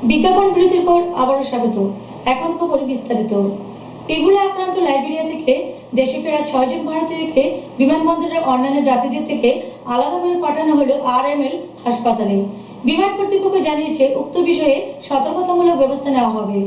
বিজ্ঞাপন বিরতির পর আবারও স্বাগত। এখন খবর বিস্তারিত। ইবোলা আক্রান্ত লাইবেরিয়া থেকে দেশে ফেরা 6 জন ভারতীয়কে বিমানবন্দরের অন্যান্য যাত্রীদের থেকে আলাদা করে পাঠানো হলো আরএমএল হাসপাতালে। বিমান কর্তৃপক্ষ জানিয়েছে উক্ত বিষয়ে সতর্কতামূলক ব্যবস্থা নেওয়া হবে।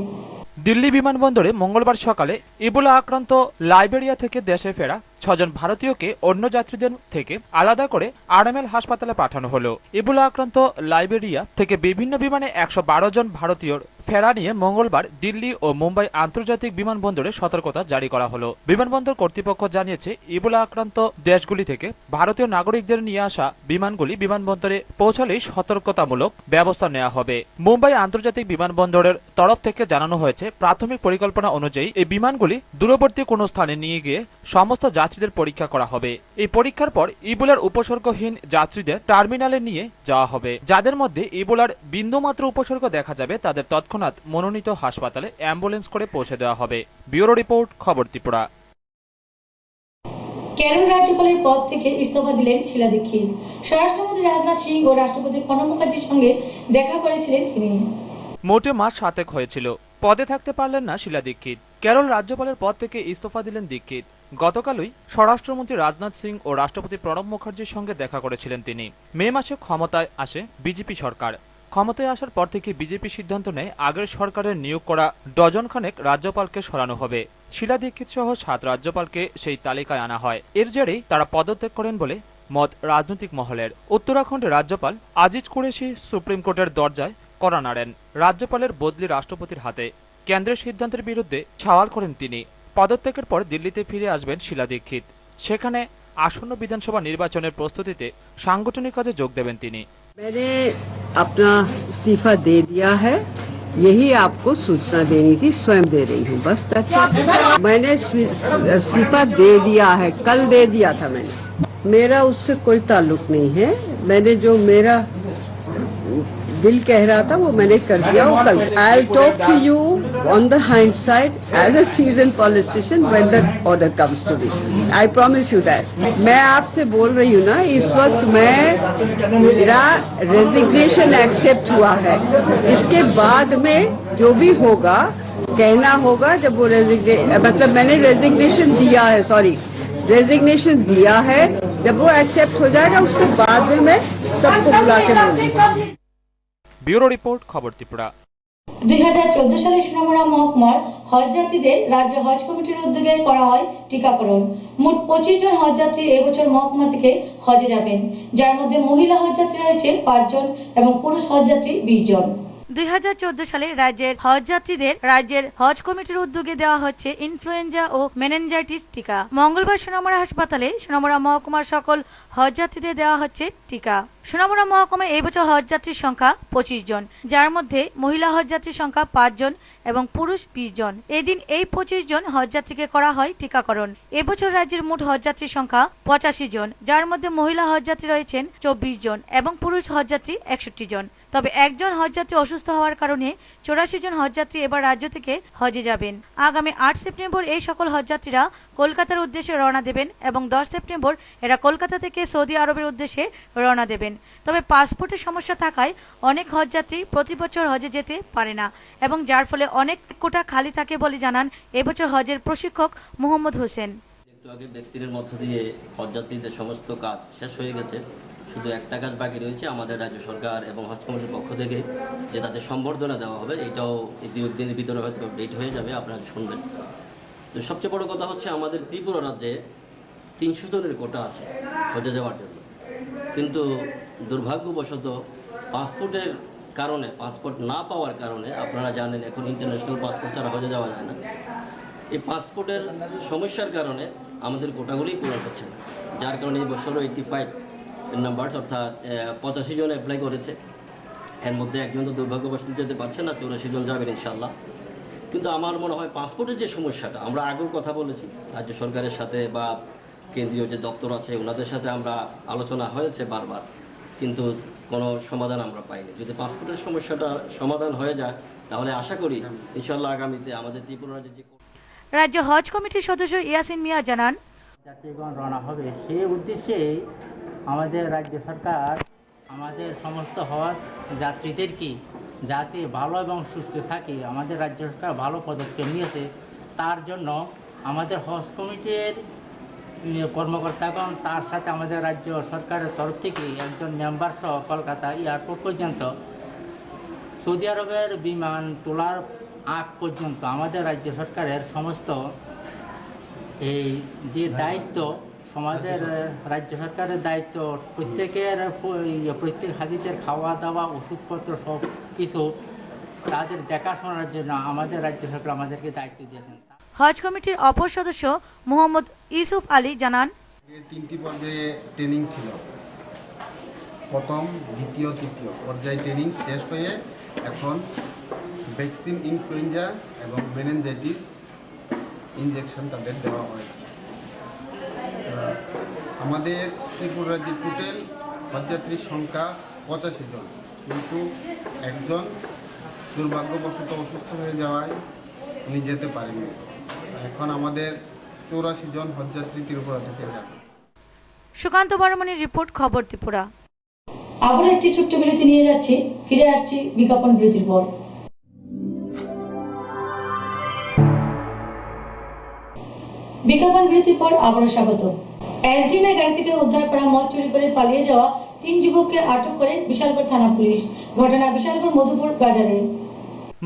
দিল্লি বিমানবন্দরে মঙ্গলবার সকালে ইবোলা আক্রান্ত লাইবেরিয়া থেকে দেশে ফেরা 6 জন ভারতীয়কে অন্য যাত্রীদের থেকে আলাদা করে আরএমএল হাসপাতালে পাঠানো হলো। ইবোলা আক্রান্ত লাইবেরিয়া থেকে বিভিন্ন বিমানে 112 জন ভারতীয়র ফেরা নিয়ে মঙ্গলবার দিল্লি ও মুম্বাই আন্তর্জাতিক বিমানবন্দরে সতর্কতা জারি করা হলো। বিমানবন্দর কর্তৃপক্ষ জানিয়েছে ইবোলা আক্রান্ত দেশগুলি থেকে ভারতীয় নাগরিকদের নিয়ে আসা বিমানগুলি বিমানবন্দরে পৌঁছালেই সতর্কতামূলক ব্যবস্থা নেওয়া হবে। মুম্বাই আন্তর্জাতিক বিমানবন্দরের তরফ থেকে জানানো হয়েছে প্রাথমিক পরিকল্পনা অনুযায়ী এই বিমানগুলি দূরবর্তী কোনো স্থানে নিয়ে গিয়ে সমস্ত যাত্রীদের পরীক্ষা করা হবে। এই পরীক্ষার পর ইবোলার উপসর্গহীন যাত্রীদের টার্মিনালে নিয়ে যাওয়া হবে। যাদের মধ্যে ইবোলার বিন্দুমাত্র উপসর্গ দেখা যাবে তাদের তৎক্ষণাৎ মনোনীত হাসপাতালে অ্যাম্বুলেন্স করে পৌঁছে দেওয়া হবে। ব্যুরো রিপোর্ট, খবর ত্রিপুরা। কেরল রাজ্যপালের পদ থেকে ইস্তফা দিলেন শীলা দীক্ষিত। স্বরাষ্ট্রমন্ত্রী রাজনাথ সিং ও রাষ্ট্রপতি প্রণব মুখার্জির সঙ্গে দেখা করেছিলেন তিনি। মোটে মাস 7 হয়েছিল, পদে থাকতে পারলেন না শীলা দীক্ষিত। কেরল রাজ্যপালের পদ থেকে ইস্তফা দিলেন দীক্ষিত। গতকালই স্বরাষ্ট্রমন্ত্রী রাজনাথ সিং ও রাষ্ট্রপতি প্রণব মুখার্জির সঙ্গে দেখা করেছিলেন তিনি। মে মাসে ক্ষমতায় আসে বিজেপি সরকার। ক্ষমতায় আসার পর থেকে বিজেপি সিদ্ধান্ত নেয় আগের সরকারের নিয়োগ করা ডজনখানেক রাজ্যপালকে সরানো হবে। শীলা দীক্ষিত সহ 7 রাজ্যপালকে সেই তালিকায় আনা হয়। এর জেরেই তারা পদত্যাগ করেন বলে মত রাজনৈতিক মহলের। উত্তরাখণ্ডের রাজ্যপাল আজিজ কুরেশি সুপ্রিম কোর্টের দরজায় কড়া নাড়েন। রাজ্যপালের বদলি রাষ্ট্রপতির হাতে। কেন্দ্রের সিদ্ধান্তের বিরুদ্ধে সওয়াল করেন তিনি। পদত্যাগের পর দিল্লিতে ফিরে আসবেন শীলা দীক্ষিত। সেখানে আসন্ন বিধানসভা নির্বাচনের প্রস্তুতিতে সাংগঠনিক কাজে যোগ দেবেন তিনি। मैंने अपना इस्तीफा दे दिया है, यही आपको सूचना देनी थी, स्वयं दे रही हूँ बस। मैंने इस्तीफा दे दिया है, कल दे दिया था मैंने। मेरा उससे कोई ताल्लुक नहीं है। मैंने जो मेरा दिल कह रहा था वो मैंने कर दिया। वो कल I talk to you on the hindsight as a season politician when the order comes to me. I promise you that. मैं आपसे बोल रही हूँ ना, इस वक्त मेरा रेजिग्नेशन एक्सेप्ट हुआ है। इसके बाद में जो भी होगा कहना होगा जब वो मतलब मैंने रेजिग्नेशन दिया है, रेजिग्नेशन दिया है, जब वो एक्सेप्ट हो जाएगा उसके बाद में मैं सबको बुला के बोलूंगा। ব্যুরো রিপোর্ট, খবর ত্রিপুরা। 2014 সালে সোনামুড়া মহকুমার হজ যাত্রীদের রাজ্য হজ কমিটির উদ্যোগে করা হয় টিকাকরণ। মোট 25 জন হজ যাত্রী এবছর মহকুমা থেকে হজে যাবেন, যার মধ্যে মহিলা হজ যাত্রী রয়েছে 5 জন এবং পুরুষ হজ যাত্রী 20 জন। 2014 সালে রাজ্যের হজ যাত্রীদের রাজ্যের হজ কমিটির উদ্যোগে দেওয়া হচ্ছে ইনফ্লুয়েঞ্জা ও মেনিনজাইটিস টিকা। মঙ্গলবার সোনামুড়া হাসপাতালে সোনামুড়া মহকুমার সকল হজ যাত্রীদের দেওয়া হচ্ছে টিকা। সোনামুড়া মহকুমায় এই বছর হজ যাত্রীর সংখ্যা 25 জন, যার মধ্যে মহিলা হজ যাত্রীর সংখ্যা 5 জন এবং পুরুষ 20 জন। এদিন এই 25 জন হজ যাত্রীকে করা হয় টিকাকরণ। এবছর রাজ্যের মোট হজ যাত্রীর সংখ্যা 85 জন, যার মধ্যে মহিলা হজ যাত্রী রয়েছেন 24 জন এবং পুরুষ হজ যাত্রী 61 জন। তবে একজন হজযাত্রী অসুস্থ হওয়ার কারণে 84 জন হজযাত্রী এবার রাজ্য থেকে হজে যাবেন। আগামী 8 সেপ্টেম্বর এই সকল হজযাত্রীরা কলকাতার উদ্দেশ্যে রওনা দেবেন এবং 10 সেপ্টেম্বর এরা কলকাতা থেকে সৌদি আরবের উদ্দেশ্যে রওনা দেবেন। তবে পাসপোর্টের সমস্যা থাকায় অনেক হজযাত্রী প্রতি বছর হজে যেতে পারে না এবং যার ফলে অনেক কোটা খালি থাকে বলে জানান এবছর হজের প্রশিক্ষক মোহাম্মদ হোসেন। একটু আগে ভ্যাকসিনের মধ্য দিয়ে হজযাত্রীদের সমস্ত কাজ শেষ হয়ে গেছে, শুধু একটা কাজ বাকি রয়েছে। আমাদের রাজ্য সরকার এবং হজ কমিটির পক্ষ থেকে যে তাদের সম্বর্ধনা দেওয়া হবে, এটাও এই 2 দিনের ভিতরে হয়তো ডেট হয়ে যাবে, আপনারা শুনবেন। তো সবচেয়ে বড় কথা হচ্ছে আমাদের ত্রিপুরা রাজ্যে 300 জনের কোটা আছে হজে যাওয়ার জন্য, কিন্তু দুর্ভাগ্যবশত পাসপোর্টের কারণে, পাসপোর্ট না পাওয়ার কারণে, আপনারা জানেন এখন ইন্টারন্যাশনাল পাসপোর্ট ছাড়া হজে যাওয়া যায় না। এই পাসপোর্টের সমস্যার কারণে আমাদের কোটাগুলি পূরণ হচ্ছে না, যার কারণে এই বছরও 85 নাম্বার অর্থাৎ 85 জন অ্যাপ্লাই করেছে। এর মধ্যে একজন তো দুর্ভাগ্যবশত যেতে পারছে না, 84 জন যাবেন ইনশাল্লাহ। কিন্তু আমার মনে হয় পাসপোর্টের যে সমস্যাটা, আমরা আগেও কথা বলেছি রাজ্য সরকারের সাথে বা কেন্দ্রীয় যে দপ্তর আছে ওনাদের সাথে আমরা আলোচনা হয়েছে বারবার, কিন্তু কোনো সমাধান আমরা পাইনি। যদি পাসপোর্টের সমস্যাটা সমাধান হয়ে যায় তাহলে আশা করি ইনশাল্লাহ আগামীতে আমাদের ত্রিপুরা রাজ্যে যে রাজ্য হজ কমিটির সদস্য ইয়াসিন মিয়া জানান, যাত্রীগণ রওনা হবে সেই উদ্দেশ্যে আমাদের রাজ্য সরকার আমাদের সমস্ত হজ যাত্রীদেরকে যাতে ভালো এবং সুস্থ থাকে, আমাদের রাজ্য সরকার ভালো পদক্ষেপ নিয়েছে। তার জন্য আমাদের হজ কমিটির কর্মকর্তাগণ, তার সাথে আমাদের রাজ্য সরকারের তরফ থেকে একজন মেম্বার সহ কলকাতা এয়ারপোর্ট পর্যন্ত, সৌদি আরবের বিমান তোলার আগ পর্যন্ত আমাদের রাজ্য সরকারের সমস্ত এই যে দায়িত্ব, সমাজের রাজ্য সরকারের দায়িত্ব, প্রত্যেক হাজিদের খাওয়া দাওয়া, ওষুধপত্র সব কিছু তাদের দেখাশোনার জন্য আমাদের রাজ্য সরকার আমাদেরকে দায়িত্ব দিয়েছেন। হজ কমিটির অপর সদস্য মোহাম্মদ ইউসুফ আলী জানান, 3টি পর্বে ট্রেনিং ছিল। প্রথম, দ্বিতীয়, তৃতীয় পর্যায়ে ট্রেনিং শেষ হয়ে এখন ভ্যাকসিন, ইনফ্লুয়েঞ্জা এবং মেনিনজাইটিস ইনজেকশন তাদের দেওয়া হয়েছে। আমাদের ত্রিপুরা রাজ্যে টোটাল হজযাত্রীর সংখ্যা 85 জন, কিন্তু একজন দুর্ভাগ্যবশত অসুস্থ হয়ে যাওয়ায় উনি যেতে পারেননি। এখন আমাদের 84 জন হজযাত্রী ত্রিপুরা থেকে যান। সুকান্ত বর্মণের রিপোর্ট, খবর ত্রিপুরা। আবার একটি ছোট্ট বিরতি নিয়ে যাচ্ছি, ফিরে আসছি বিজ্ঞাপন বিরতির পর। বিজ্ঞাপন বিরতির পর আবারও স্বাগত। এসডিএম গাড়ি থেকে উদ্ধার করা মদ চুরি করে পালিয়ে যাওয়া 3 যুবককে আটক করে বিশালগড় থানা পুলিশ। ঘটনা বিশালগড় মধুপুর বাজারে।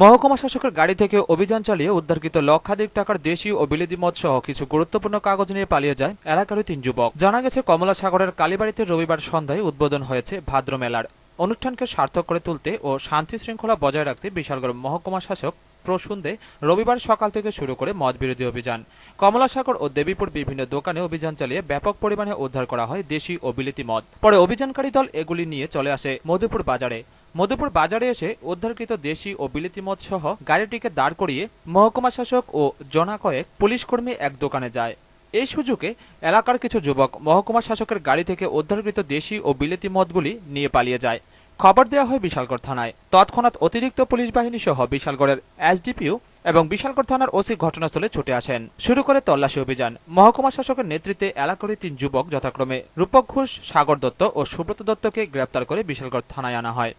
মহকুমা শাসকের গাড়ি থেকে অভিযান চালিয়ে উদ্ধারকৃত লক্ষাধিক টাকার দেশি ও বিলেতি মদ সহ কিছু গুরুত্বপূর্ণ কাগজ নিয়ে পালিয়ে যায় এলাকার 3 যুবক। জানা গেছে, কমলা সাগরের কালীবাড়িতে রবিবার সন্ধ্যায় উদ্বোধন হয়েছে ভাদ্র মেলার। অনুষ্ঠানকে সার্থক করে তুলতে ও শান্তি শৃঙ্খলা বজায় রাখতে বিশালগড় মহকুমা শাসক প্রসূন্দে রবিবার সকাল থেকে শুরু করে মদ বিরোধী অভিযান। কমলাসাগর ও দেবীপুর বিভিন্ন দোকানে অভিযান চালিয়ে ব্যাপক পরিমাণে উদ্ধার করা হয় দেশি ও বিলেতি মদ। পরে অভিযানকারী দল এগুলি নিয়ে চলে আসে মধুপুর বাজারে। মধুপুর বাজারে এসে উদ্ধারকৃত দেশি ও বিলেতি মদ সহ গাড়িটিকে দাঁড় করিয়ে মহকুমা শাসক ও জনা কয়েক পুলিশকর্মী এক দোকানে যায়। এই সুযোগে এলাকার কিছু যুবক মহকুমা শাসকের গাড়ি থেকে উদ্ধারকৃত দেশি ও বিলেতি মদগুলি নিয়ে পালিয়ে যায়। খবর দেওয়া হয় বিশালগড় থানায়। তৎক্ষণাৎ অতিরিক্ত পুলিশ বাহিনী সহ বিশালগড়ের এসডিপিও এবং বিশালগড় থানার ওসি ঘটনাস্থলে ছুটে আসেন। শুরু করে তল্লাশি অভিযান। মহকুমা শাসকের নেতৃত্বে এলাকার 3 যুবক যথাক্রমে রূপক ঘোষ, সাগর দত্ত ও সুব্রত দত্তকে গ্রেপ্তার করে বিশালগড় থানায় আনা হয়।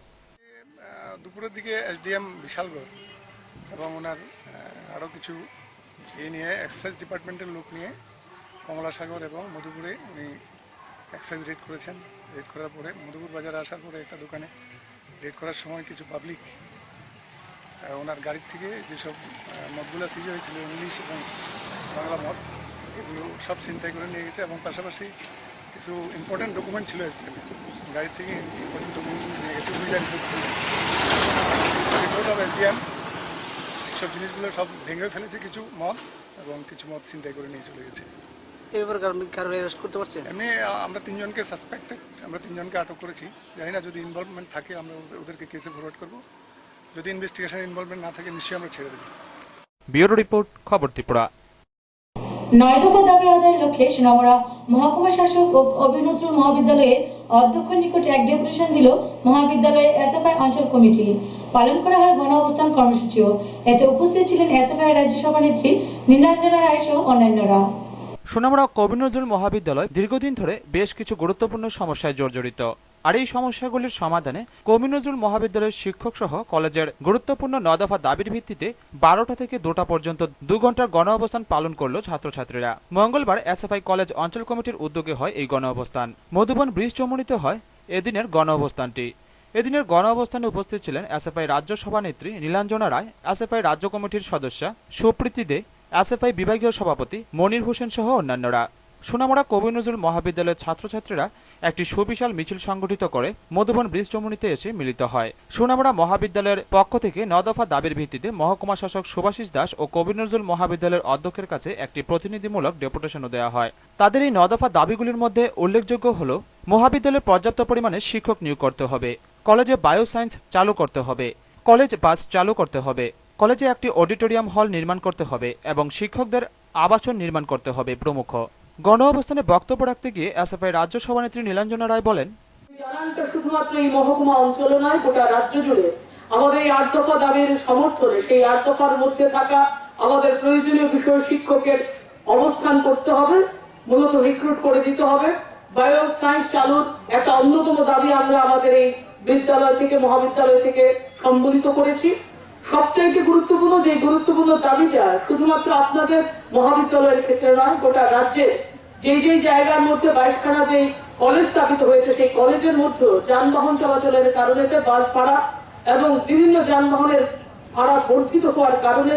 দুপুরের দিকে এসডিএম বিশালগড় এবং ওনার আরও কিছু নিয়ে এক্সাইজ ডিপার্টমেন্টের লোক নিয়ে কমলাসাগর এবং মধুপুরে উনি এক্সাইজ রেড করেছেন। রেড করার পরে মধুপুর বাজারে আসার পরে একটা দোকানে রেড করার সময় কিছু পাবলিক ওনার গাড়ির থেকে যেসব মদগুলো সিজ হয়েছিল, ইংলিশ এবং বাংলা মদ, এগুলো সব ছিনতাই করে নিয়ে গেছে এবং পাশাপাশি কিছু ইম্পর্টেন্ট ডকুমেন্ট ছিল এসডিএমের গাড়ির থেকে, ইম্পর্টেন্ট ডকুমেন্ট নিয়ে গেছে। রিপোর্ট অফ এসডিএম সব জিনিসগুলো সব ভেঙে ফেলেছে, কিছু মদ এবং কিছু মদ ছিনতাই করে নিয়ে চলে গেছে। এমনি আমরা 3 জনকে সাসপেক্টেড, আমরা 3 জনকে আটক করেছি। জানি না, যদি ইনভলভমেন্ট থাকে আমরা ওদেরকে কেসে ফরওয়ার্ড করব, যদি ইনভেস্টিগেশন ইনভলভমেন্ট না থাকে নিশ্চয়ই আমরা ছেড়ে দেব। ব্যুরো রিপোর্ট, খবর ত্রিপুরা। 9 দফা দাবি আদায়ের লক্ষ্যে সোনামুড়া মহকুমা শাসক ও কবি নজরুল মহাবিদ্যালয়ের অধ্যক্ষের নিকট এক ডেপুটেশন দিল মহাবিদ্যালয়ের এসএফআই অঞ্চল কমিটি। পালন করা হয় গণ অবস্থান কর্মসূচিও। এতে উপস্থিত ছিলেন এসএফআই রাজ্য সভানেত্রী নীলাঞ্জনা রায় সহ অন্যান্যরা। সোনামুড়া কবি নজরুল মহাবিদ্যালয় দীর্ঘদিন ধরে বেশ কিছু গুরুত্বপূর্ণ সমস্যায় জর্জরিত। আর এই সমস্যাগুলির সমাধানে কবি নজরুল মহাবিদ্যালয়ের শিক্ষক সহ কলেজের গুরুত্বপূর্ণ 9 দফা দাবির ভিত্তিতে 12টা থেকে 2টা পর্যন্ত 2 ঘন্টার গণ অবস্থান পালন করল ছাত্রছাত্রীরা। মঙ্গলবার এসএফআই কলেজ অঞ্চল কমিটির উদ্যোগে হয় এই গণ অবস্থান। মধুবন ব্রিজ চৌমুহনীতে হয় এদিনের গণ অবস্থানটি। এদিনের গণ অবস্থানে উপস্থিত ছিলেন এসএফআই রাজ্য সভানেত্রী নীলাঞ্জনা রায়, এসএফআই রাজ্য কমিটির সদস্য সুপ্রীতি দে, এসএফআই বিভাগীয় সভাপতি মনির হোসেন সহ অন্যান্যরা। সোনামুড়া কবি নজরুল মহাবিদ্যালয়ের ছাত্রছাত্রীরা একটি সুবিশাল মিছিল সংগঠিত করে মধুবন ব্রিজ চৌমুহনীতে এসে মিলিত হয়। সোনামুড়া মহাবিদ্যালয়ের পক্ষ থেকে 9 দফা দাবির ভিত্তিতে মহকুমা শাসক সুভাষিস দাস ও কবি নজরুল মহাবিদ্যালয়ের অধ্যক্ষের কাছে একটি প্রতিনিধিমূলক ডেপুটেশনও দেওয়া হয়। তাদের এই 9 দফা দাবিগুলির মধ্যে উল্লেখযোগ্য হল, মহাবিদ্যালয়ে পর্যাপ্ত পরিমাণে শিক্ষক নিয়োগ করতে হবে, কলেজে বায়োসায়েন্স চালু করতে হবে, কলেজ বাস চালু করতে হবে, কলেজে একটি অডিটোরিয়াম হল নির্মাণ করতে হবে এবং শিক্ষকদের আবাসন নির্মাণ করতে হবে প্রমুখ। গণ অবস্থানে বক্তব্য রাখতে গিয়ে এসএফআই রাজ্য সভানেত্রী নীলাঞ্জনা রায় বলেন, জানানটা শুধুমাত্র এই মহকুমা অঞ্চলে নয়, গোটা রাজ্য জুড়ে আমাদের এই 8 দফা দাবির সমর্থনে, সেই 8 দফার মধ্যে থাকা আমাদের প্রয়োজনীয় বিষয় শিক্ষকের অবস্থান করতে হবে, মূলত রিক্রুট করে দিতে হবে। বায়ো সায়েন্স চালুর একটা অন্যতম দাবি আমরা আমাদের এই বিদ্যালয় থেকে মহাবিদ্যালয় থেকে সম্মিলিত করেছি। সবচাইতে গুরুত্বপূর্ণ দাবিটা শুধুমাত্র আপনাদের মহাবিদ্যালয়ের ক্ষেত্রে নয়, গোটা রাজ্যে যেই জায়গার মধ্যে 22খানা যেই কলেজ স্থাপিত হয়েছে সেই কলেজের মধ্যে যানবাহন চলাচলের কারণে বাস ভাড়া এবং বিভিন্ন যানবাহনের ভাড়া বর্ধিত হওয়ার কারণে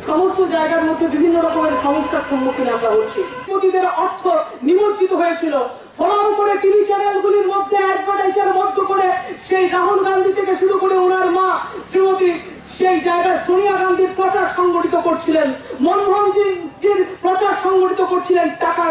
সমস্ত জায়গার মধ্যে বিভিন্ন রকমের সমস্যার সম্মুখীন আমরা হচ্ছি। মোদীদের অর্থ নিমজ্জিত হয়েছিল, ফলাও করে টিভি চ্যানেলগুলির মধ্যে অ্যাডভার্টাইজার মধ্য করে সেই রাহুল গান্ধী থেকে শুরু করে ওনার মা শ্রীমতী সেই জায়গায় সোনিয়া গান্ধীর প্রচার সংগঠিত করছিলেন, মনমোহন জির প্রচার সংগঠিত করছিলেন টাকা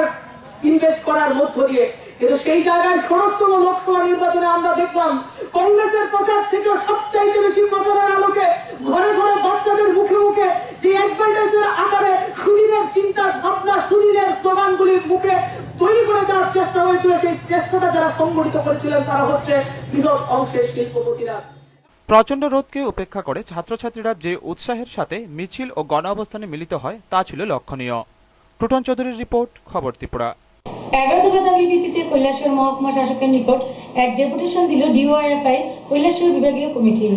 ইনভেস্ট করার মধ্য দিয়ে। কিন্তু সেই জায়গায় 16তম লোকসভা নির্বাচনে আমরা দেখলাম কংগ্রেসের প্রচার থেকে সবচাইতে বেশি প্রচারের আলোকে ঘরে ঘরে বাচ্চাদের মুখে মুখে যে অ্যাডভার্টাইজের আকারে সুদিনের চিন্তা ভাবনা, সুদিনের স্লোগানগুলির মুখে তৈরি করে দেওয়ার চেষ্টা হয়েছিল, সেই চেষ্টাটা যারা সংগঠিত করেছিলেন তারা হচ্ছে বৃহৎ অংশের শিল্পপতিরা। প্রচণ্ড রোদকে উপেক্ষা করে ছাত্রছাত্রীরা যে উৎসাহের সাথে মিছিল ও গণ অবস্থানে মিলিত হয় তা ছিল লক্ষণীয়। টুটন চৌধুরীর রিপোর্ট, খবর ত্রিপুরা। 11 দফা দাবির ভিত্তিতে কৈলাসহর মহকুমা শাসকের নিকট এক ডেপুটেশন দিল ডিওয়াইএফআই কৈলাসহর বিভাগীয় কমিটি।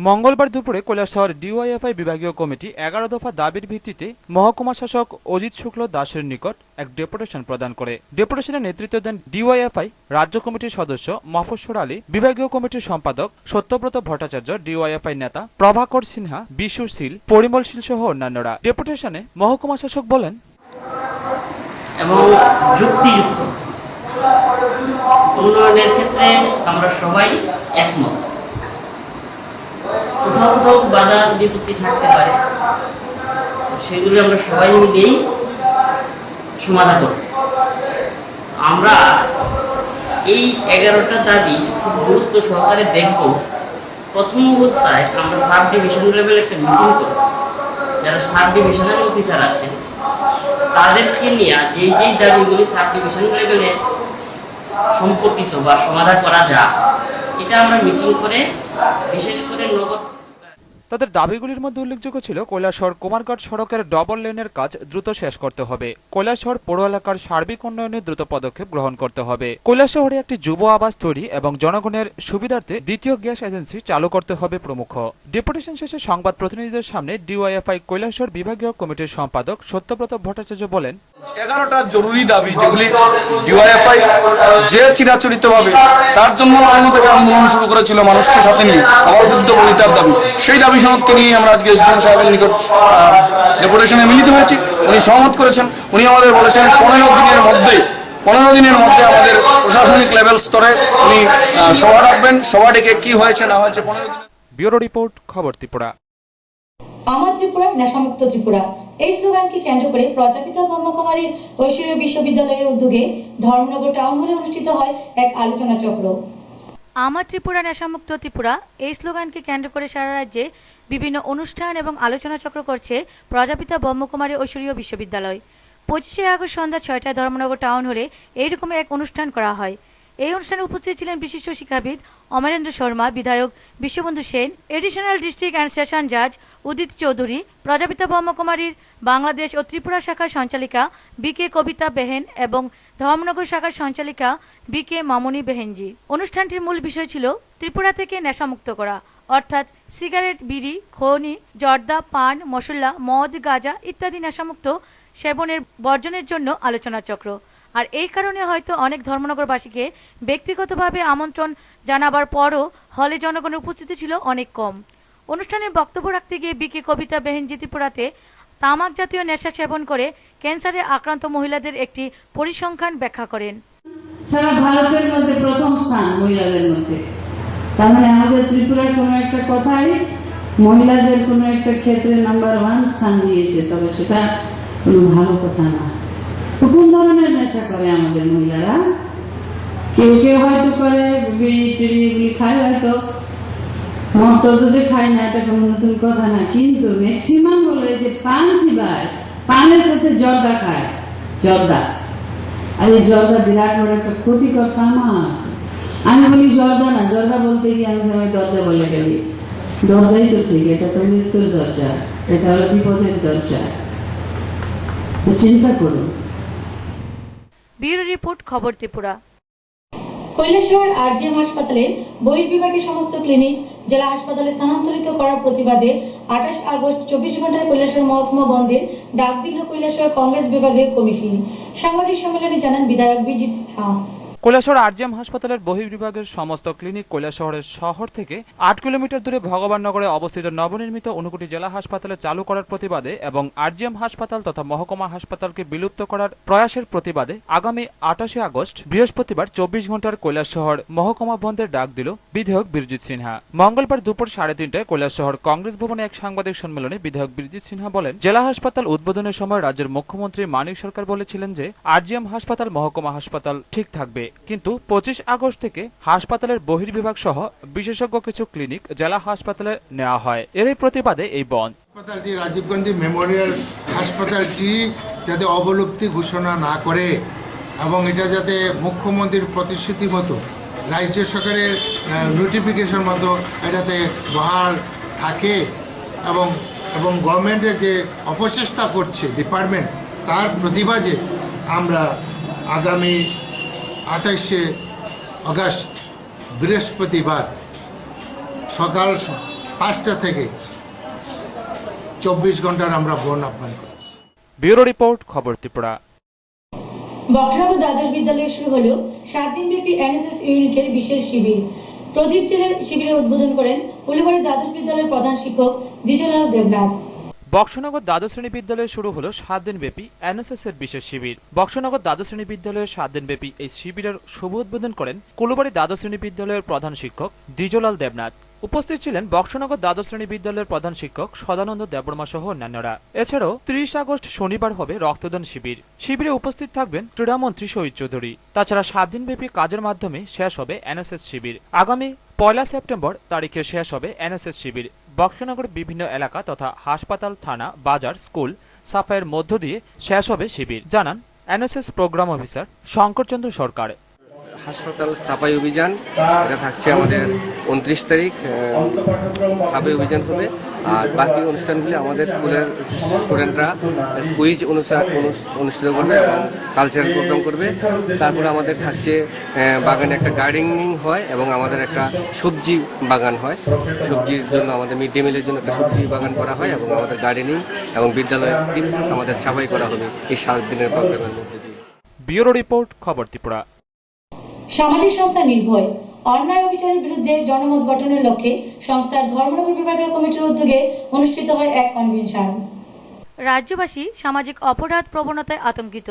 মঙ্গলবার দুপুরে কৈলাসহর ডিওয়াইএফআই বিভাগীয় কমিটি 11 দফা দাবির ভিত্তিতে মহকুমা শাসক অজিত শুক্ল দাসের নিকট এক ডেপুটেশন প্রদান করে। ডেপুটেশনের নেতৃত্ব দেন ডিওয়াইএফআই রাজ্য কমিটির সদস্য মফস্বর আলী, বিভাগীয় কমিটির সম্পাদক সত্যব্রত ভট্টাচার্য, ডিওয়াইএফআই নেতা প্রভাকর সিনহা, বিশু শীল, পরিমল শীল সহ অন্যান্যরা। ডেপুটেশনে মহকুমা শাসক বলেন, এবং যুক্তিযুক্ত উন্নয়নের ক্ষেত্রে আমরা সবাই একমত। কোথাও কোথাও বাধা বিপত্তি থাকতে পারে, সেগুলি আমরা সবাই মিলেই সমাধান করব। আমরা এই 11টা দাবি খুব গুরুত্ব সহকারে দেখব। প্রথম অবস্থায় আমরা সাব ডিভিশন লেভেলে একটা মিটিং করব। যারা সাব ডিভিশনাল অফিসার আছেন তাদেরকে নিয়ে যেই দাবিগুলি সাব ডিভিশন লেভেলে সম্পর্কিত বা সমাধান করা যায়, এটা আমরা মিটিং করে বিশেষ করে নগর। তাদের দাবিগুলির মধ্যে উল্লেখযোগ্য ছিল কৈলাসহর কুমারঘাট সড়কের ডবল লেনের কাজ দ্রুত শেষ করতে হবে, কৈলাসহর পৌর এলাকার সার্বিক উন্নয়নে দ্রুত পদক্ষেপ গ্রহণ করতে হবে, কৈলাসহরে একটি যুব আবাস তৈরি এবং জনগণের সুবিধার্থে দ্বিতীয় গ্যাস এজেন্সি চালু করতে হবে প্রমুখ। ডেপুটেশন শেষে সংবাদ প্রতিনিধিদের সামনে ডিওয়াইএফআই কৈলাসহর বিভাগীয় কমিটির সম্পাদক সত্যব্রত ভট্টাচার্য বলেন, 11টা জরুরি দাবি যেগুলি ডিওয়াইএফআই যে চিরাচরিতভাবে তার জন্য আনন্দ থেকে আন্দোলন শুরু করেছিল মানুষকে সাথে নিয়ে অবরুদ্ধ বলিতার দাবি, সেই দাবি সনদকে নিয়ে আমরা আজকে এসডিএম সাহেবের নিকট ডেপুটেশনে মিলিত হয়েছি। উনি সহমত করেছেন। উনি আমাদের বলেছেন 15 দিনের মধ্যে আমাদের প্রশাসনিক লেভেল স্তরে উনি সভা ডাকবেন। সভা ডেকে কি হয়েছে না হয়েছে 15 দিন। ব্যুরো রিপোর্ট, খবর ত্রিপুরা। আমার ত্রিপুরা, নেশামুক্ত ত্রিপুরা এই স্লোগানকে কেন্দ্র করে প্রজাপিতা ব্রহ্মকুমারী ঐশ্বরীয় বিশ্ববিদ্যালয়ের উদ্যোগে ধর্মনগর টাউন হলে অনুষ্ঠিত হয় এক আলোচনা চক্র। আমার ত্রিপুরা, নেশামুক্ত ত্রিপুরা এই স্লোগানকে কেন্দ্র করে সারা রাজ্যে বিভিন্ন অনুষ্ঠান এবং আলোচনা চক্র করছে প্রজাপিতা ব্রহ্মকুমারী ঐশ্বরীয় বিশ্ববিদ্যালয়। 25শে আগস্ট সন্ধ্যা 6টায় ধর্মনগর টাউন হলে এইরকম এক অনুষ্ঠান করা হয়। এই অনুষ্ঠানে উপস্থিত ছিলেন বিশিষ্ট শিক্ষাবিদ অমরেন্দ্র শর্মা, বিধায়ক Biswabandhu Sen, additional district and session জাজ উদিত চৌধুরী, প্রজাপিতা ব্রহ্মকুমারীর বাংলাদেশ ও ত্রিপুরা শাখার সঞ্চালিকা বিকে কবিতা বেহেন এবং ধর্মনগর শাখার সঞ্চালিকা বিকে মামনি বেহেনজি। অনুষ্ঠানটির মূল বিষয় ছিল ত্রিপুরা থেকে নেশামুক্ত করা, অর্থাৎ সিগারেট, বিড়ি, খৈনি, জর্দা, পান, মশলা, মদ, গাঁজা ইত্যাদি নেশামুক্ত সেবনের বর্জনের জন্য আলোচনা চক্র। আর এই কারণে হয়তো অনেক ধর্মনগরবাসীকে ব্যক্তিগতভাবে আমন্ত্রণ জানাবার পরও হলে জনগণের উপস্থিতি ছিল অনেক কম। অনুষ্ঠানে বক্তব্য রাখতে গিয়ে বিকে কবিতা বেহেনজি ত্রিপুরাতে তামাক জাতীয় নেশা সেবন করে ক্যান্সারে আক্রান্ত মহিলাদের একটি পরিসংখ্যান ব্যাখ্যা করেন। সারা ভারতের মধ্যে প্রথম স্থান মহিলাদের মধ্যে, তার মানে আমাদের ত্রিপুরার কোনো একটা কথাই মহিলাদের কোনো একটা ক্ষেত্রে নাম্বার 1 স্থান দিয়েছে, তবে সেটা কোনো ভালো কথা না। কোন ধরনের নেশা করে আমাদের মহিলারা? কেউ কেউ হয়তো করে বিড়ি টিড়ি এগুলি খায়, হয়তো মদ তো যে খায় না এটা কোনো নতুন কথা না, কিন্তু ম্যাক্সিমাম বলে যে পান চিবায়, পানের সাথে জর্দা খায়, জর্দা। আর এই জর্দা বিরাট বড় একটা ক্ষতিকর তামাক। আমি বলি জর্দা না, জর্দা বলতে গিয়ে আমি সবাই দরজা বলে গেলি। দরজাই তো ঠিক, এটা তো মৃত্যুর দরজা, এটা হলো বিপদের দরজা। চিন্তা করুন। ব্যুরো রিপোর্ট, খবর ত্রিপুরা। কৈলাসহর আরজিএম হাসপাতালে বহির্বিভাগের সমস্ত ক্লিনিক জেলা হাসপাতালে স্থানান্তরিত করার প্রতিবাদে 28 আগস্ট 24 ঘন্টার কৈলাসহর মহকুমা বন্ধের ডাক দিল কৈলাসহর কংগ্রেস বিভাগীয় কমিটি। সাংবাদিক সম্মেলনে জানান বিধায়ক বিজিৎ সিনহা। কৈলাসহর আরজিএম হাসপাতালের বহির্বিভাগের সমস্ত ক্লিনিক কৈলাসহরের শহর থেকে 8 কিলোমিটার দূরে ভগবাননগরে অবস্থিত নবনির্মিত ঊনকোটি জেলা হাসপাতালে চালু করার প্রতিবাদে এবং আরজিএম হাসপাতাল তথা মহকুমা হাসপাতালকে বিলুপ্ত করার প্রয়াসের প্রতিবাদে আগামী 28 আগস্ট বৃহস্পতিবার 24 ঘন্টার কৈলাসহর মহকুমা বন্ধের ডাক দিল বিধায়ক বিরজিৎ সিনহা। মঙ্গলবার দুপুর 3:30টায় কৈলাসহর কংগ্রেস ভবনে এক সাংবাদিক সম্মেলনে বিধায়ক বিরজিৎ সিনহা বলেন, জেলা হাসপাতাল উদ্বোধনের সময় রাজ্যের মুখ্যমন্ত্রী মানিক সরকার বলেছিলেন যে আরজিএম হাসপাতাল মহকুমা হাসপাতাল ঠিক থাকবে, কিন্তু 25 আগস্ট থেকে হাসপাতালের বহির্বিভাগ সহ বিশেষজ্ঞ কিছু ক্লিনিক জেলা হাসপাতালে নেওয়া হয়। এরই প্রতিবাদে এই বন্ধ। হাসপাতালটি রাজীব গান্ধী মেমোরিয়াল হাসপাতালটি যাতে অবলুপ্তি ঘোষণা না করে এবং এটা যাতে মুখ্যমন্ত্রীর প্রতিশ্রুতি মতো রাজ্য সরকারের নোটিফিকেশন মতো এটাতে বহাল থাকে এবং গভর্নমেন্টের যে অপচেষ্টা করছে ডিপার্টমেন্ট তার প্রতিবাদে আমরা আগামী 28 আগস্ট বৃহস্পতিবার সকাল 5টা থেকে 24 ঘন্টার আমরা বন্ধ আহ্বান করছি। ব্যুরো রিপোর্ট, খবর ত্রিপুরা। বক্সনগর দ্বাদশ বিদ্যালয়ে শুরু হলো 7 দিনব্যাপী এনএসএস ইউনিটের বিশেষ শিবির। প্রদীপ জেলে শিবিরের উদ্বোধন করেন উলুবাড়ি দ্বাদশ বিদ্যালয়ের প্রধান শিক্ষক দ্বিজলাল দেবনাথ। বক্সনগর দ্বাদশ শ্রেণী বিদ্যালয়ে শুরু হলো 7 দিনব্যাপী এনএসএস এর বিশেষ শিবির। বক্সনগর দ্বাদশ শ্রেণী বিদ্যালয়ের 7 দিনব্যাপী এই শিবিরের শুভ উদ্বোধন করেন কুলুবাড়ি দ্বাদশ শ্রেণী বিদ্যালয়ের প্রধান শিক্ষক দ্বিজলাল দেবনাথ। উপস্থিত ছিলেন বক্সনগর দ্বাদশ শ্রেণী বিদ্যালয়ের প্রধান শিক্ষক সদানন্দ দেববর্মা সহ অন্যান্যরা। এছাড়াও 30 আগস্ট শনিবার হবে রক্তদান শিবির। শিবিরে উপস্থিত থাকবেন ক্রীড়ামন্ত্রী শহীদ চৌধুরী। তাছাড়া 7 দিনব্যাপী কাজের মাধ্যমে শেষ হবে এনএসএস শিবির। আগামী 1 সেপ্টেম্বর তারিখে শেষ হবে এনএসএস শিবির। বক্সনগর বিভিন্ন এলাকা তথা হাসপাতাল, থানা, বাজার, স্কুল সাফাইয়ের মধ্য দিয়ে শেষ হবে শিবির, জানান এনএসএস প্রোগ্রাম অফিসার শঙ্করচন্দ্র সরকার। হাসপাতাল সাফাই অভিযান এটা থাকছে আমাদের 29 তারিখ সাফাই অভিযান হবে। আর বাকি অনুষ্ঠানগুলি আমাদের স্কুলের স্টুডেন্টরা কুইজ অনুষ্ঠিত করবে এবং কালচারাল প্রোগ্রাম করবে। তারপরে আমাদের থাকছে বাগানে একটা গার্ডেনিং হয় এবং আমাদের একটা সবজি বাগান হয়। সবজির জন্য আমাদের মিড ডে মিলের জন্য একটা সবজি বাগান করা হয় এবং আমাদের গার্ডেনিং এবং বিদ্যালয়ের প্রিমিসেস আমাদের ছাপাই করা হবে এই 7 দিনের প্রোগ্রামের মধ্যে দিয়ে। ব্যুরো রিপোর্ট, খবর ত্রিপুরা। সামাজিক সংস্থা নির্ভয় অন্যায় অবিচারের বিরুদ্ধে জনমত গঠনের লক্ষ্যে সংস্থার ধর্মনগর বিভাগীয় কমিটির উদ্যোগে অনুষ্ঠিত হয় এক কনভেনশন। রাজ্যবাসী সামাজিক অপরাধ প্রবণতায় আতঙ্কিত।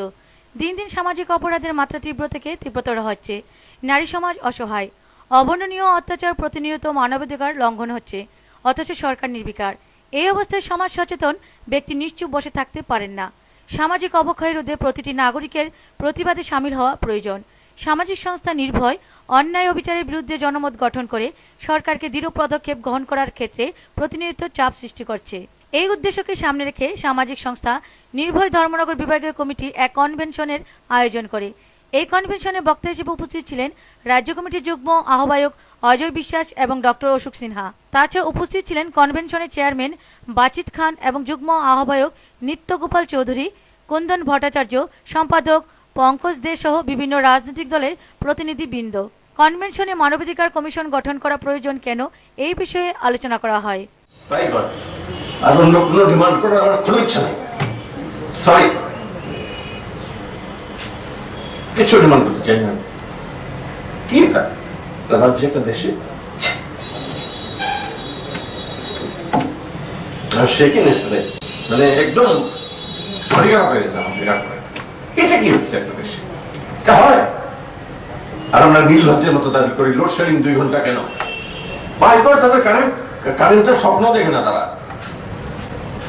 দিন দিন সামাজিক অপরাধের মাত্রা তীব্র থেকে তীব্রতর হচ্ছে। নারী সমাজ অসহায়। অবর্ণনীয় অত্যাচার, প্রতিনিয়ত মানবাধিকার লঙ্ঘন হচ্ছে, অথচ সরকার নির্বিকার। এই অবস্থায় সমাজ সচেতন ব্যক্তি নিশ্চুপ বসে থাকতে পারেন না। সামাজিক অবক্ষয় রোধে প্রতিটি নাগরিকের প্রতিবাদে সামিল হওয়া প্রয়োজন। সামাজিক সংস্থা নির্ভয় অন্যায় অবিচারের বিরুদ্ধে জনমত গঠন করে সরকারকে দৃঢ় পদক্ষেপ গ্রহণ করার ক্ষেত্রে প্রতিনিয়ত চাপ সৃষ্টি করছে। এই উদ্দেশ্যকে সামনে রেখে সামাজিক সংস্থা নির্ভয় ধর্মনগর বিভাগীয় কমিটি এক কনভেনশনের আয়োজন করে। এই কনভেনশনে বক্তা হিসেবে উপস্থিত ছিলেন রাজ্য কমিটির যুগ্ম আহ্বায়ক অজয় বিশ্বাস এবং ডক্টর অশোক সিনহা। তাছাড়া উপস্থিত ছিলেন কনভেনশনের চেয়ারম্যান বাচিত খান এবং যুগ্ম আহ্বায়ক নিত্যগোপাল চৌধুরী, কুন্দন ভট্টাচার্য, সম্পাদক পঙ্কজ দে সহ বিভিন্ন রাজনৈতিক দলের প্রতিনিধিবৃন্দ। কনভেনশনে মানবাধিকার কমিশন গঠন করা প্রয়োজন কেন, এই বিষয়ে আলোচনা করা হয়। আর অন্য কোনো ডিমান্ড করার আমার কোনো ইচ্ছা নেই। সরি, কিছু ডিমান্ড করতে চাই না। কি এটা রাজ্য একটা দেশে মানে একদম সরিয়া হয়ে গেছে আমার বিরাট। এটা কি হচ্ছে একটা দেশে? এটা হয়? আর আমরা নির্লজ্জের মতো দাবি করি লোডশেডিং 2 ঘন্টা কেন? বাইক তাদের কারেন্টের স্বপ্ন দেখে না তারা।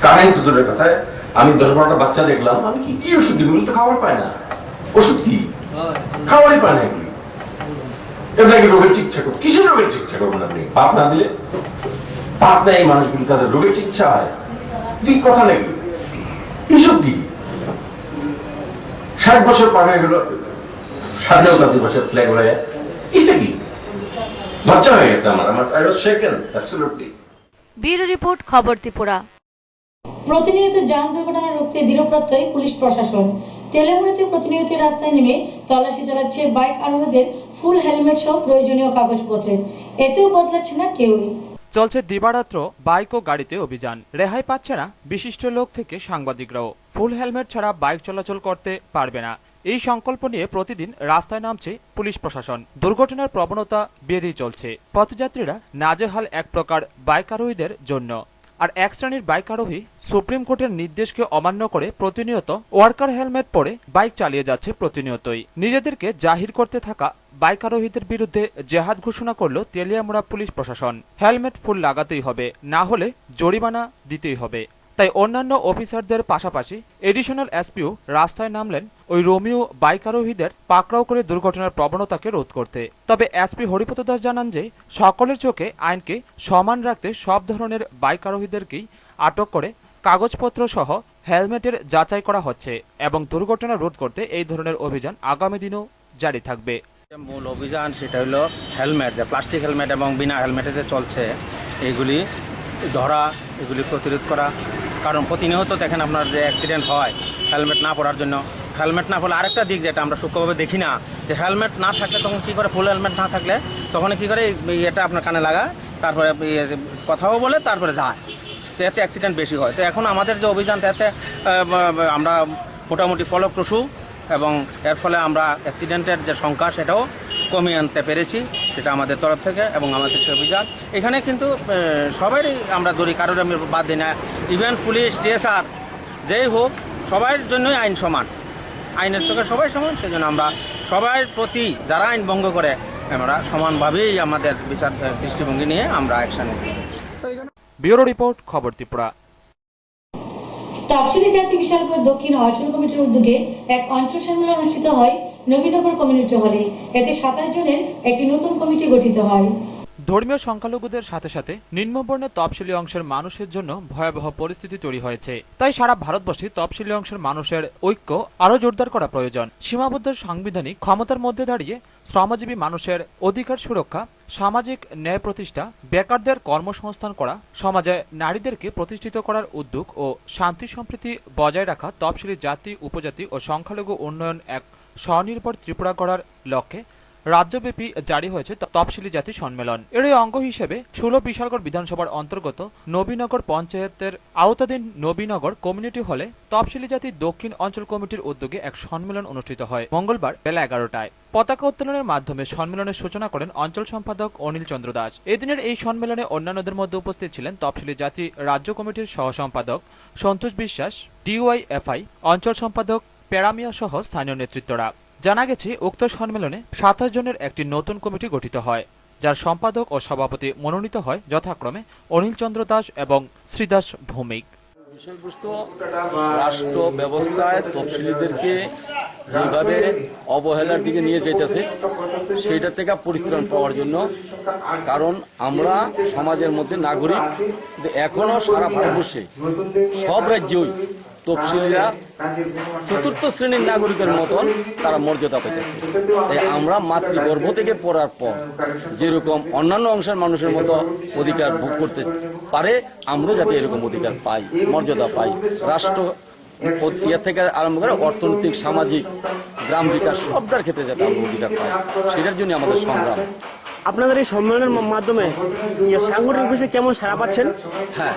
কারেন্ট তো দূরের কথায়, আমি 10-12টা বাচ্চা দেখলাম, আমি কি ওষুধ দিব? তো খাবার পায় না। ওষুধ কি খাওয়ারই পায় না। এগুলি এটাকে রোগের চিকিৎসা করবো। কিসের রোগের চিকিৎসা করবেন আপনি? পাপ না দিলে? পাপ না এই মানুষগুলি তাদের রোগের চিকিৎসা হয়? ঠিক কথা নাকি? এসব কি? 60 বছর পার হয়ে গেল স্বাধীনতা দিবসের ফ্ল্যাগ উড়াইয়া। এটা কি? লজ্জা হয়ে গেছে আমার। I was shaken absolutely. Bureau report, খবর ত্রিপুরা। প্রতিনিয়ত যান দুর্ঘটনা রুখতে দৃঢ় প্রত্যয় পুলিশ প্রশাসন। তেলেমুড়িতে প্রতিনিয়ত রাস্তায় নেমে তল্লাশি চালাচ্ছে বাইক আরোহীদের ফুল হেলমেট সহ প্রয়োজনীয় কাগজপত্রের। এতেও বদলাচ্ছে না কেউই। চলছে দিবারাত্র বাইক ও গাড়িতে অভিযান। রেহাই পাচ্ছে না বিশিষ্ট লোক থেকে সাংবাদিকরাও। ফুল হেলমেট ছাড়া বাইক চলাচল করতে পারবে না, এই সংকল্প নিয়ে প্রতিদিন রাস্তায় নামছে পুলিশ প্রশাসন। দুর্ঘটনার প্রবণতা বেড়েই চলছে। পথযাত্রীরা নাজেহাল এক প্রকার বাইক আরোহীদের জন্য। আর এক শ্রেণীর বাইক আরোহী সুপ্রিম কোর্টের নির্দেশকে অমান্য করে প্রতিনিয়ত ওয়ার্কার হেলমেট পরে বাইক চালিয়ে যাচ্ছে প্রতিনিয়তই। নিজেদেরকে জাহির করতে থাকা বাইক আরোহীদের বিরুদ্ধে জেহাদ ঘোষণা করল তেলিয়ামুড়া পুলিশ প্রশাসন। হেলমেট ফুল লাগাতেই হবে, না হলে জরিমানা দিতেই হবে। তাই অন্যান্য অফিসারদের পাশাপাশি এডিশনাল এসপিও রাস্তায় নামলেন ওই রোমিও বাইক আরোহীদের পাকড়াও করে দুর্ঘটনার প্রবণতাকে রোধ করতে। তবে এসপি হরিপদ দাস জানান যে সকলের চোখে আইনকে সমান রাখতে সব ধরনের বাইক আরোহীদেরকেই আটক করে কাগজপত্র সহ হেলমেটের যাচাই করা হচ্ছে এবং দুর্ঘটনা রোধ করতে এই ধরনের অভিযান আগামী দিনেও জারি থাকবে। মূল অভিযান সেটা হলো হেলমেট, যে প্লাস্টিক হেলমেট এবং বিনা হেলমেটে যে চলছে এগুলি ধরা, এগুলি প্রতিরোধ করা। কারণ প্রতিনিয়ত দেখেন আপনার যে অ্যাক্সিডেন্ট হয় হেলমেট না পরার জন্য। হেলমেট না পরলে আরেকটা দিক যেটা আমরা সূক্ষ্মভাবে দেখি না, যে হেলমেট না থাকলে তখন কী করে, ফুল হেলমেট না থাকলে তখন কী করে এটা আপনার কানে লাগা, তারপরে কথাও বলে তারপরে যায়, তো এতে অ্যাক্সিডেন্ট বেশি হয়। তো এখন আমাদের যে অভিযান তাতে আমরা মোটামুটি ফলপ্রসূ এবং এর ফলে আমরা অ্যাক্সিডেন্টের যে সংখ্যা সেটাও কমিয়ে আনতে পেরেছি, সেটা আমাদের তরফ থেকে এবং আমাদের যে অভিযান। এখানে কিন্তু সবারই আমরা ধরি, কারোর আমি বাদ দিই না। ইভেন পুলিশ, টিএসআর যেই হোক, সবার জন্যই আইন সমান, আইনের চোখে সবাই সমান। সেই জন্য আমরা সবার প্রতি যারা আইন ভঙ্গ করে আমরা সমানভাবেই আমাদের বিচার দৃষ্টিভঙ্গি নিয়ে আমরা অ্যাকশন নিচ্ছি। ব্যুরো রিপোর্ট, খবর ত্রিপুরা। তফসিলি জাতি বিশালগড় দক্ষিণ অঞ্চল কমিটির উদ্যোগে এক অঞ্চল সম্মেলন অনুষ্ঠিত হয় নবীনগর কমিউনিটি হলে। এতে 27 জনের একটি নতুন কমিটি গঠিত হয়। ধর্মীয় সংখ্যালঘুদের সাথে সাথে নিম্নবর্ণের তফসিলি অংশের মানুষের জন্য ভয়াবহ পরিস্থিতি তৈরি হয়েছে। তাই সারা ভারতবর্ষে তফসিলি অংশের মানুষের ঐক্য আরও জোরদার করা প্রয়োজন। সীমাবদ্ধ সাংবিধানিক ক্ষমতার মধ্যে দাঁড়িয়ে শ্রমজীবী মানুষের অধিকার সুরক্ষা, সামাজিক ন্যায় প্রতিষ্ঠা, বেকারদের কর্মসংস্থান করা, সমাজে নারীদেরকে প্রতিষ্ঠিত করার উদ্যোগ ও শান্তি সম্প্রীতি বজায় রাখা তফসিলি জাতি, উপজাতি ও সংখ্যালঘু উন্নয়ন এক স্বনির্ভর ত্রিপুরা গড়ার লক্ষ্যে রাজ্যব্যাপী জারি হয়েছে তফসিলি জাতি সম্মেলন। এরই অঙ্গ হিসেবে 16 বিশালগড় বিধানসভার অন্তর্গত নবীনগর পঞ্চায়েতের আওতাধীন নবীনগর কমিউনিটি হলে তফসিলি জাতি দক্ষিণ অঞ্চল কমিটির উদ্যোগে এক সম্মেলন অনুষ্ঠিত হয় মঙ্গলবার বেলা 11টায়। পতাকা উত্তোলনের মাধ্যমে সম্মেলনের সূচনা করেন অঞ্চল সম্পাদক অনিল চন্দ্র দাস। এদিনের এই সম্মেলনে অন্যান্যদের মধ্যে উপস্থিত ছিলেন তফসিলি জাতি রাজ্য কমিটির সহ সম্পাদক সন্তোষ বিশ্বাস, ডিওয়াইএফআই অঞ্চল সম্পাদক পেরামিয়া সহ স্থানীয় নেতৃত্বরা। জানা গেছে উক্ত সম্মেলনে 27 জনের একটি নতুন কমিটি গঠিত হয়, যার সম্পাদক ও সভাপতি মনোনীত হয় যথাক্রমে অনিল চন্দ্র দাস এবং শ্রীদাস ভৌমিক। বিষয়বস্তু রাষ্ট্র ব্যবস্থায় তফসিলিদেরকে যেভাবে অবহেলার দিকে নিয়ে যেতেছে সেইটা থেকে পরিত্রাণ পাওয়ার জন্য, কারণ আমরা সমাজের মধ্যে নাগরিক, এখনো সারা ভারতবর্ষে সব রাজ্যই তফসিলিরা চতুর্থ শ্রেণীর নাগরিকের মতন তারা মর্যাদা পেতেছে। তাই আমরা মাতৃগর্ভ থেকে পড়ার পর যেরকম অন্যান্য অংশের মানুষের মতো অধিকার ভোগ করতে পারে, আমরা যাতে এরকম অধিকার পাই, মর্যাদা পাই, রাষ্ট্র ইয়ে থেকে আরম্ভ করে অর্থনৈতিক, সামাজিক, গ্রাম বিকাশ সবটার ক্ষেত্রে যাতে আমরা অধিকার পাই, সেটার জন্য আমাদের সংগ্রাম। আপনাদের এই সম্মেলনের মাধ্যমে সাংগঠনিক বিষয়ে কেমন সাড়া পাচ্ছেন? হ্যাঁ,